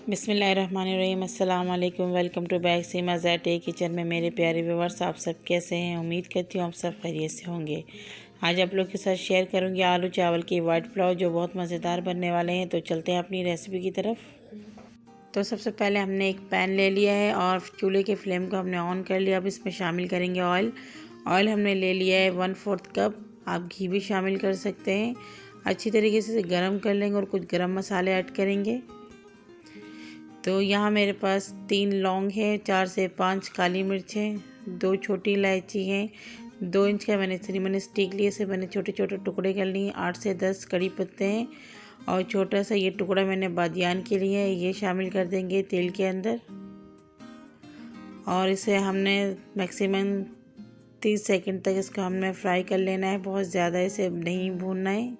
बिस्मिल्लाहिर्रहमानिर्रहीम। अस्सलाम वालेकुम। वेलकम टू बैक सीमा ज़ैट ए किचन में। मेरे प्यारे व्यूअर्स, आप सब कैसे हैं? उम्मीद करती हूँ आप सब खैरियत से होंगे। आज आप लोग के साथ शेयर करूँगी आलू चावल की वाइट पुलाव, जो बहुत मज़ेदार बनने वाले हैं। तो चलते हैं अपनी रेसिपी की तरफ। तो सबसे पहले हमने एक पैन ले लिया है और चूल्हे के फ्लेम को हमने ऑन कर लिया। अब इसमें शामिल करेंगे ऑयल। ऑयल हमने ले लिया है 1/4 कप। आप घी भी शामिल कर सकते हैं। अच्छी तरीके से गर्म कर लेंगे और कुछ गरम मसाले ऐड करेंगे। तो यहाँ मेरे पास 3 लौंग है, 4 से 5 काली मिर्च हैं, 2 छोटी इलायची हैं, 2 इंच का मैंने स्टिक लिए से मैंने छोटे छोटे टुकड़े कर लिए, 8 से 10 कड़ी पत्ते हैं और छोटा सा ये टुकड़ा मैंने बादियान के लिए है। ये शामिल कर देंगे तेल के अंदर और इसे हमने मैक्सिमम 30 सेकंड तक इसको हमने फ्राई कर लेना है। बहुत ज़्यादा इसे नहीं भूनना है।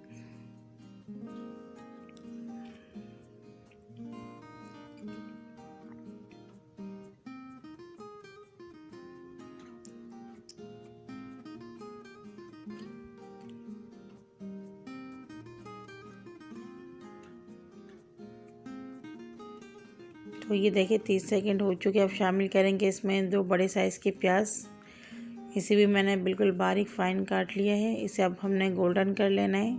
तो ये देखिए 30 सेकंड हो चुके। अब शामिल करेंगे इसमें 2 बड़े साइज़ के प्याज। इसे भी मैंने बिल्कुल बारीक फाइन काट लिया है। इसे अब हमने गोल्डन कर लेना है।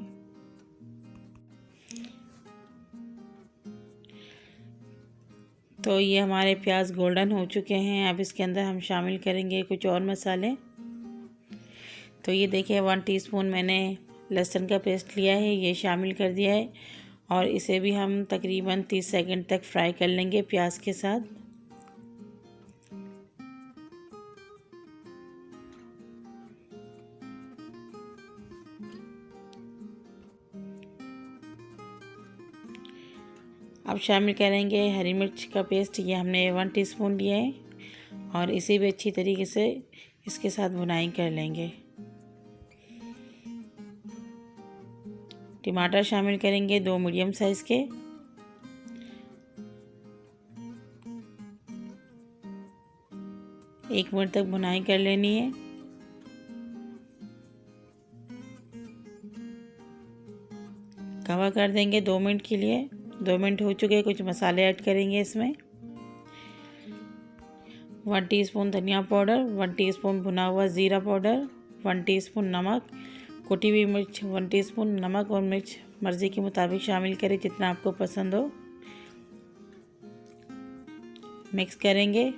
तो ये हमारे प्याज गोल्डन हो चुके हैं। अब इसके अंदर हम शामिल करेंगे कुछ और मसाले। तो ये देखिए 1 टीस्पून मैंने लहसुन का पेस्ट लिया है, ये शामिल कर दिया है और इसे भी हम तकरीबन 30 सेकंड तक फ्राई कर लेंगे प्याज के साथ। अब शामिल करेंगे हरी मिर्च का पेस्ट। ये हमने 1 टीस्पून लिया है और इसे भी अच्छी तरीके से इसके साथ भुनाई कर लेंगे। टमाटर शामिल करेंगे 2 मीडियम साइज़ के। एक मिनट तक भुनाई कर लेनी है। कवर कर देंगे 2 मिनट के लिए। 2 मिनट हो चुके हैं। कुछ मसाले ऐड करेंगे इसमें। 1 टीस्पून धनिया पाउडर, 1 टीस्पून भुना हुआ ज़ीरा पाउडर, 1 टीस्पून नमक, कुटी हुई मिर्च 1 टीस्पून। नमक और मिर्च मर्ज़ी के मुताबिक शामिल करें, जितना आपको पसंद हो। मिक्स करेंगे।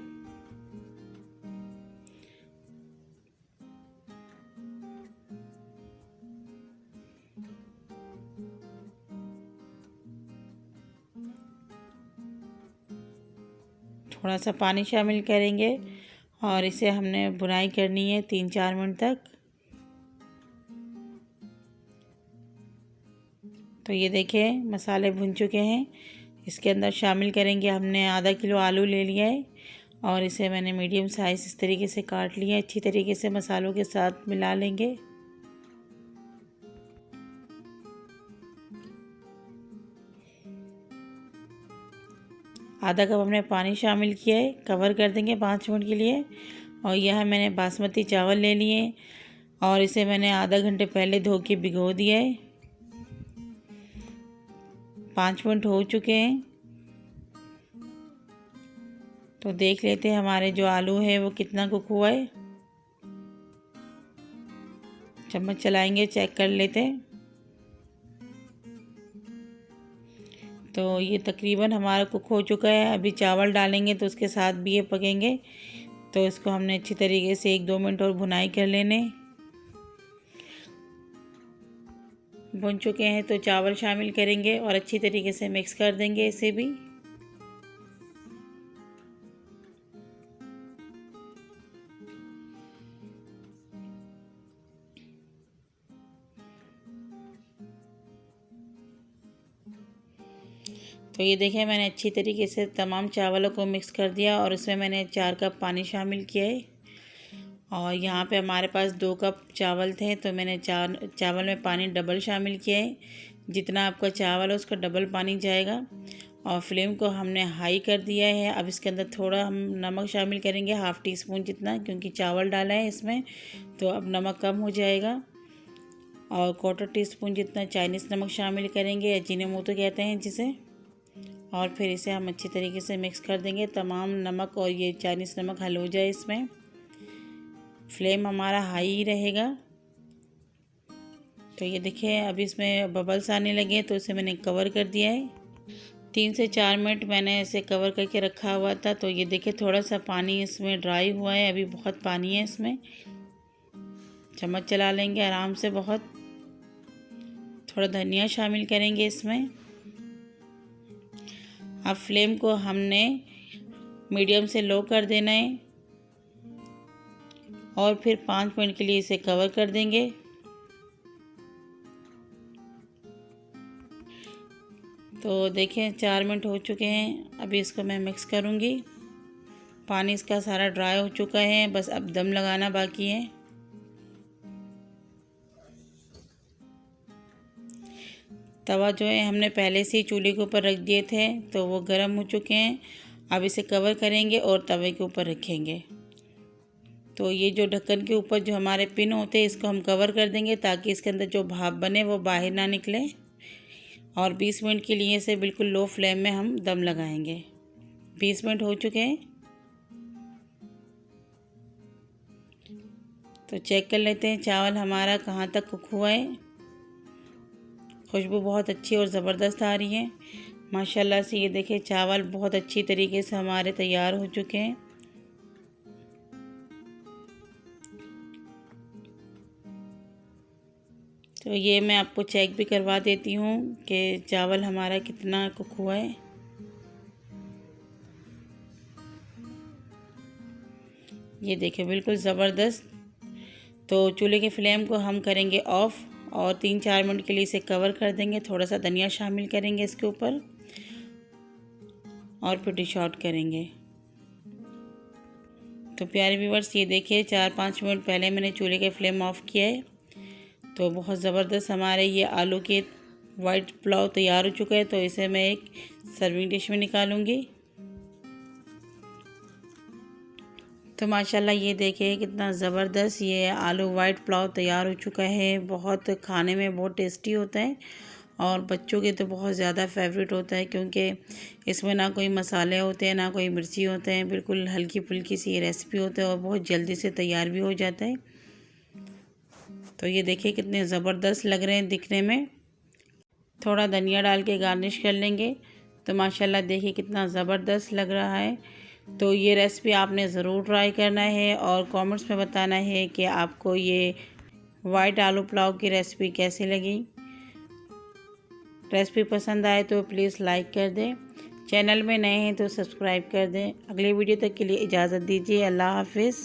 थोड़ा सा पानी शामिल करेंगे और इसे हमने भुनाई करनी है 3-4 मिनट तक। तो ये देखिए मसाले भुन चुके हैं। इसके अंदर शामिल करेंगे, हमने आधा किलो आलू ले लिया है और इसे मैंने मीडियम साइज़ इस तरीके से काट लिया है। अच्छी तरीके से मसालों के साथ मिला लेंगे। आधा कप हमने पानी शामिल किया है। कवर कर देंगे 5 मिनट के लिए। और यह मैंने बासमती चावल ले लिए और इसे मैंने आधा घंटे पहले धो के भिगो दिया है। 5 मिनट हो चुके हैं। तो देख लेते हैं हमारे जो आलू है वो कितना कुक हुआ है। चम्मच चलाएंगे, चेक कर लेते हैं। तो ये तकरीबन हमारा कुक हो चुका है। अभी चावल डालेंगे तो उसके साथ भी ये पकेंगे। तो इसको हमने अच्छी तरीके से 1-2 मिनट और भुनाई कर लेने। भुन चुके हैं तो चावल शामिल करेंगे और अच्छी तरीके से मिक्स कर देंगे इसे भी। तो ये देखें मैंने अच्छी तरीके से तमाम चावलों को मिक्स कर दिया और इसमें मैंने 4 कप पानी शामिल किया है। और यहाँ पे हमारे पास 2 कप चावल थे तो मैंने चावल में पानी डबल शामिल किया है। जितना आपका चावल है उसका डबल पानी जाएगा। और फ्लेम को हमने हाई कर दिया है। अब इसके अंदर थोड़ा हम नमक शामिल करेंगे, 1/2 टीस्पून जितना, क्योंकि चावल डाला है इसमें तो अब नमक कम हो जाएगा। और 1/4 टीस्पून जितना चाइनीज़ नमक शामिल करेंगे, या अजीनोमोटो कहते हैं जिसे। और फिर इसे हम अच्छी तरीके से मिक्स कर देंगे। तमाम नमक और ये चाइनीज़ नमक हल हो जाए इसमें। फ्लेम हमारा हाई ही रहेगा। तो ये देखिए अभी इसमें बबल्स आने लगे, तो इसे मैंने कवर कर दिया है। 3 से 4 मिनट मैंने ऐसे कवर करके रखा हुआ था। तो ये देखिए थोड़ा सा पानी इसमें ड्राई हुआ है, अभी बहुत पानी है इसमें। चम्मच चला लेंगे आराम से बहुत। थोड़ा धनिया शामिल करेंगे इसमें। अब फ्लेम को हमने मीडियम से लो कर देना है और फिर 5 मिनट के लिए इसे कवर कर देंगे। तो देखें 4 मिनट हो चुके हैं। अभी इसको मैं मिक्स करूँगी। पानी इसका सारा ड्राई हो चुका है, बस अब दम लगाना बाकी है। तवा जो है हमने पहले से ही चूल्हे के ऊपर रख दिए थे, तो वो गर्म हो चुके हैं। अब इसे कवर करेंगे और तवे के ऊपर रखेंगे। तो ये जो ढक्कन के ऊपर जो हमारे पिन होते हैं, इसको हम कवर कर देंगे ताकि इसके अंदर जो भाप बने वो बाहर ना निकले। और 20 मिनट के लिए इसे बिल्कुल लो फ्लेम में हम दम लगाएंगे। 20 मिनट हो चुके हैं, तो चेक कर लेते हैं चावल हमारा कहाँ तक कुक हुआ है। खुशबू बहुत अच्छी और ज़बरदस्त आ रही है माशाल्लाह से। ये देखिए चावल बहुत अच्छी तरीके से हमारे तैयार हो चुके हैं। तो ये मैं आपको चेक भी करवा देती हूँ कि चावल हमारा कितना कुक हुआ है। ये देखिए बिल्कुल ज़बरदस्त। तो चूल्हे के फ्लेम को हम करेंगे ऑफ़ और 3-4 मिनट के लिए इसे कवर कर देंगे। थोड़ा सा धनिया शामिल करेंगे इसके ऊपर और फिर डिश आउट करेंगे। तो प्यारे व्यूअर्स ये देखिए 4-5 मिनट पहले मैंने चूल्हे के फ्लेम ऑफ़ किया है। तो बहुत ज़बरदस्त हमारे ये आलू के वाइट पुलाव तैयार हो चुका है। तो इसे मैं एक सर्विंग डिश में निकालूंगी। तो माशाल्लाह ये देखिए कितना ज़बरदस्त ये आलू वाइट पुलाव तैयार हो चुका है। बहुत खाने में बहुत टेस्टी होता है और बच्चों के तो बहुत ज़्यादा फेवरेट होता है, क्योंकि इसमें ना कोई मसाले होते हैं ना कोई मिर्ची होते हैं। बिल्कुल हल्की फुल्की सी ये रेसिपी होती है और बहुत जल्दी से तैयार भी हो जाता है। तो ये देखिए कितने ज़बरदस्त लग रहे हैं दिखने में। थोड़ा धनिया डाल के गार्निश कर लेंगे तो माशाल्लाह देखिए कितना ज़बरदस्त लग रहा है। तो ये रेसिपी आपने ज़रूर ट्राई करना है और कमेंट्स में बताना है कि आपको ये वाइट आलू पुलाव की रेसिपी कैसी लगी। रेसिपी पसंद आए तो प्लीज़ लाइक कर दें। चैनल में नए हैं तो सब्सक्राइब कर दें। अगली वीडियो तक के लिए इजाज़त दीजिए। अल्लाह हाफिज़।